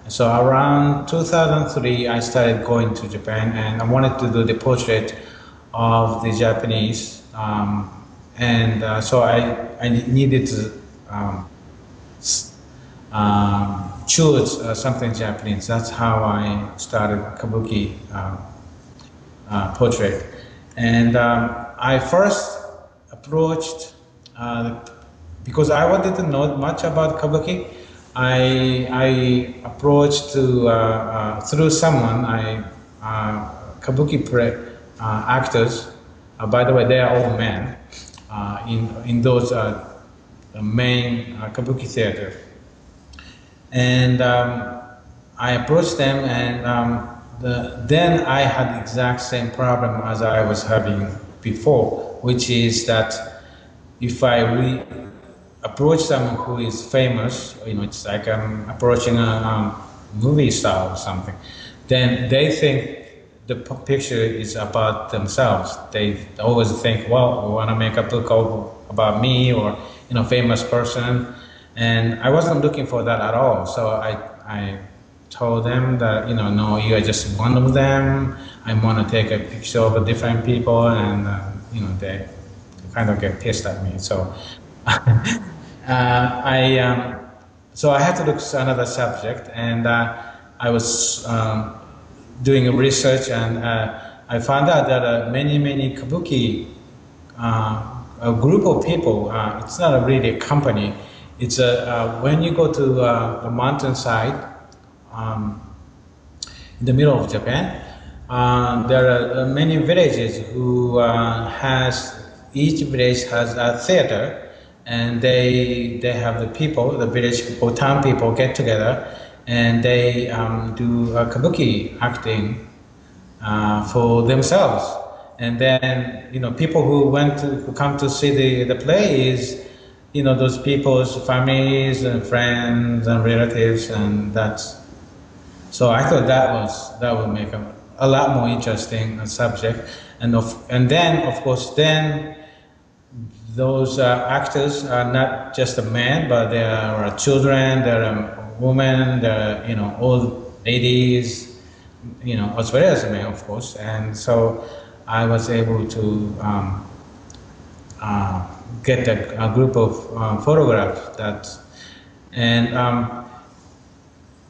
So around 2003, I started going to Japan, and I wanted to do the portrait of the Japanese, and so I needed to um, choose something Japanese. That's how I started Kabuki portrait. And I first approached, uh, because I didn't know much about Kabuki, I approached to through someone. Kabuki actors. By the way, they are all men in those main Kabuki theater. And I approached them, and then I had the exact same problem as I was having before, which is that if I approach someone who is famous, it's like I'm approaching a movie star or something, then they think the picture is about themselves. They always think, well, we want to make a book about me or famous person, and I wasn't looking for that at all. So I told them that no, you are just one of them. I want to take a picture of different people, and they kind of get pissed at me. So I so I had to look for another subject, and I was doing a research, and I found out that many kabuki, a group of people. It's not really a company. It's when you go to the mountainside um, in the middle of Japan. There are many villages who has each village has a theater, and they have the people, the village people, town people get together, and they do kabuki acting for themselves. And then people who come to see the play is those people's families and friends and relatives, and that's so I thought that would make a lot more interesting subject, and then of course then those actors are not just a man, but there are children, there are women, there are old ladies, as well as men, of course, and so I was able to get a group of photographs and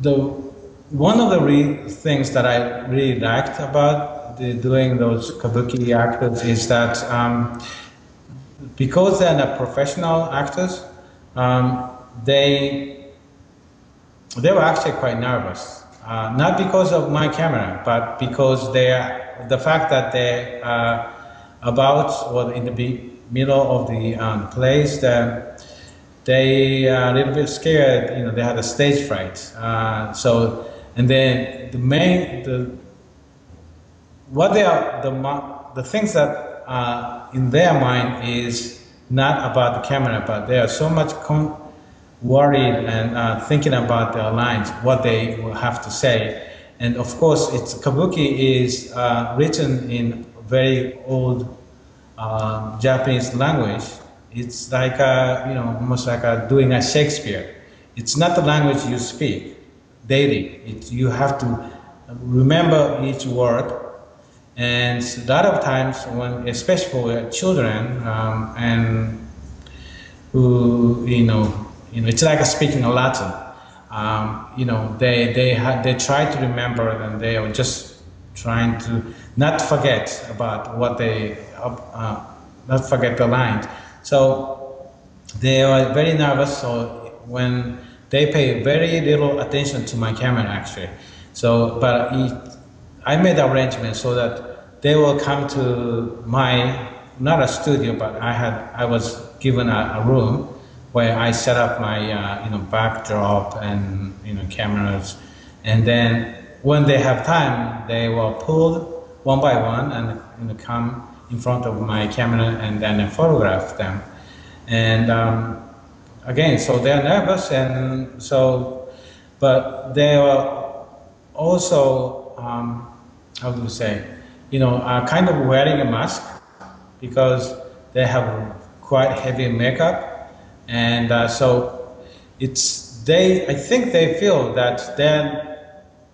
the one of the things that I really liked about doing those kabuki actors is that because they're not professional actors, um, they they were actually quite nervous. Not because of my camera, but because the fact that they are about or in the middle of the place, that they are a little bit scared. They had a stage fright. And then what they are the things that in their mind is not about the camera, but they are so much worried and thinking about their lines, what they will have to say. And of course, Kabuki is written in very old Japanese language. It's like almost like doing a Shakespeare. It's not the language you speak daily. You have to remember each word, and a lot of times, especially for children, and who it's like speaking a Latin. They try to remember, and they are just trying to not forget about what they not forget the lines. So they are very nervous. So when they pay very little attention to my camera, actually. So, but I made arrangements so that they will come to my, not a studio, but I was given a room where I set up my backdrop and cameras, and then when they have time, they will pull one by one and come in front of my camera, and then I photograph them. And again, so they're nervous, and so, but they are also, how do you say, kind of wearing a mask because they have quite heavy makeup, and so I think they feel that then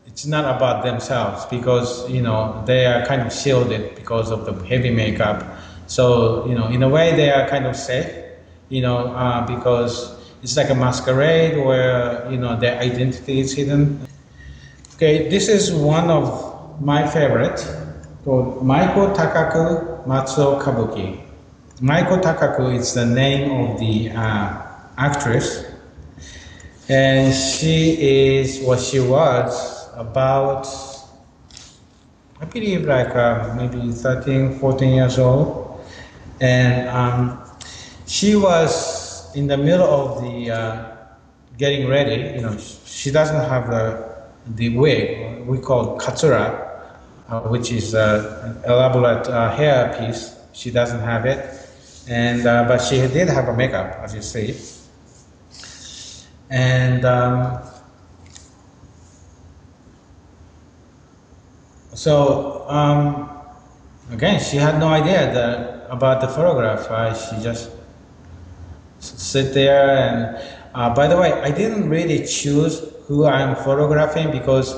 it's not about themselves because they are kind of shielded because of the heavy makeup. So in a way they are kind of safe, because it's like a masquerade where their identity is hidden. Okay, this is one of my favorite called Maiko Takaku Matsuo Kabuki. Maiko Takaku is the name of the actress, and she was about, I believe, like maybe 13, 14 years old. And she was in the middle of the getting ready. She doesn't have the wig, we call katsura, which is an elaborate hair piece. She doesn't have it. And but she did have a makeup, as you see. And so again, she had no idea about the photograph. She just sit there and. By the way, I didn't really choose who I'm photographing because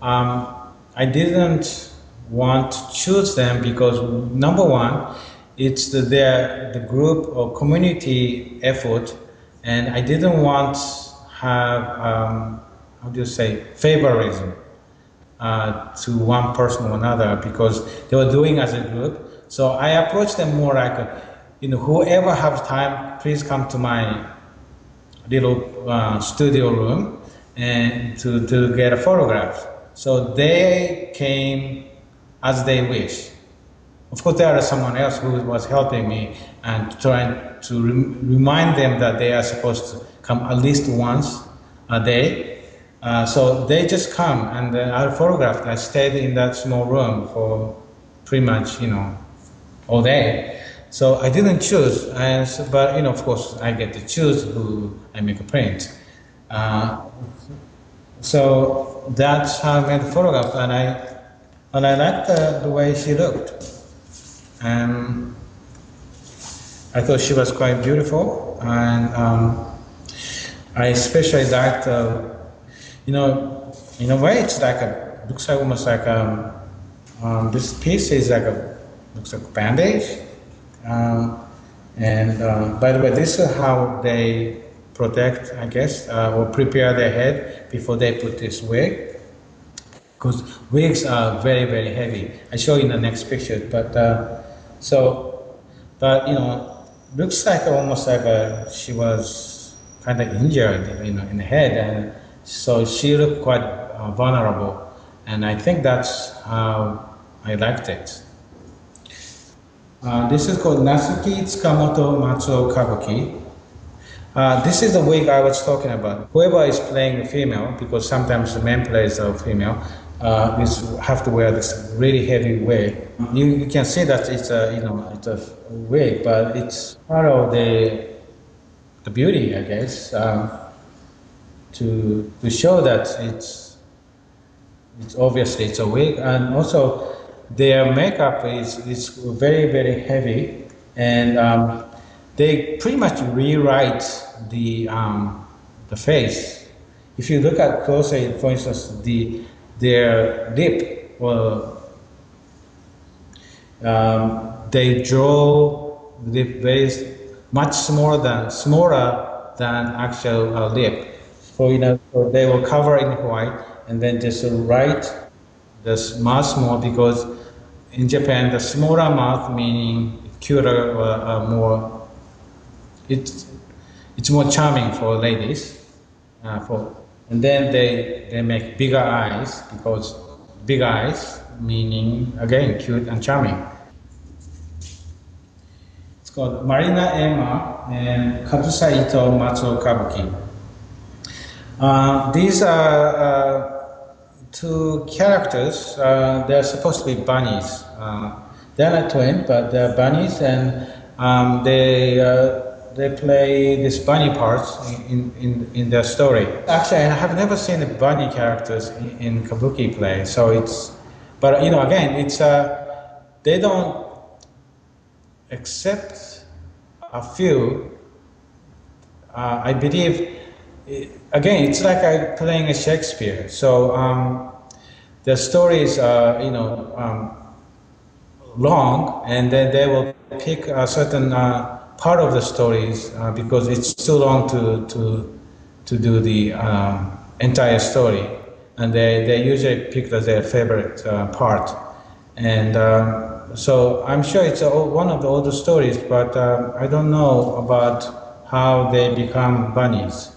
I didn't want to choose them because number one, it's the group or community effort, and I didn't want have how do you say favorism to one person or another because they were doing as a group. So I approached them more like, whoever have time, please come to my little studio room and to get a photograph. So they came as they wish. Of course, there was someone else who was helping me and trying to remind them that they are supposed to come at least once a day. So they just come and I photographed. I stayed in that small room for pretty much, all day. So I didn't choose, but of course, I get to choose who I make a print. Uh, so that's how I made the photograph, and I liked the way she looked. And I thought she was quite beautiful, and I especially liked, in a way, it's like looks like almost like this piece is like looks like a bandage. Um, and by the way, this is how they protect, I guess, or prepare their head before they put this wig. Because wigs are very, very heavy. I show you in the next picture. So, but looks like almost like she was kind of injured, in the head, and so she looked quite vulnerable. And I think that's how I liked it. This is called Nasuki Tsukamoto Matsuo Kabuki. This is the wig I was talking about. Whoever is playing the female, because sometimes the man plays a female, have to wear this really heavy wig. You can see that it's a wig, but it's part of the beauty, I guess, to show that it's obviously it's a wig, and also their makeup is very very heavy, and they pretty much rewrite the face. If you look at closely, for instance, their lip, well, they draw the very much smaller than actual lip. So they will cover in white and then just write the mouth small because in Japan the smaller mouth meaning cuter or more it's it's more charming for ladies. And then they make bigger eyes because big eyes meaning again cute and charming. It's called Marina Emma and Kazusa Ito Matsuo Kabuki. These are two characters. They're supposed to be bunnies. They're not twins, but they're bunnies, and they play this bunny parts in their story. Actually, I have never seen the bunny characters in Kabuki play, so but again, it's they don't accept a few. I believe again, it's like I playing a Shakespeare. So the stories are, long, and then they will pick a certain part of the stories because it's too long to do the entire story, and they usually pick their favorite part, and so I'm sure it's one of the older stories, but I don't know about how they become bunnies.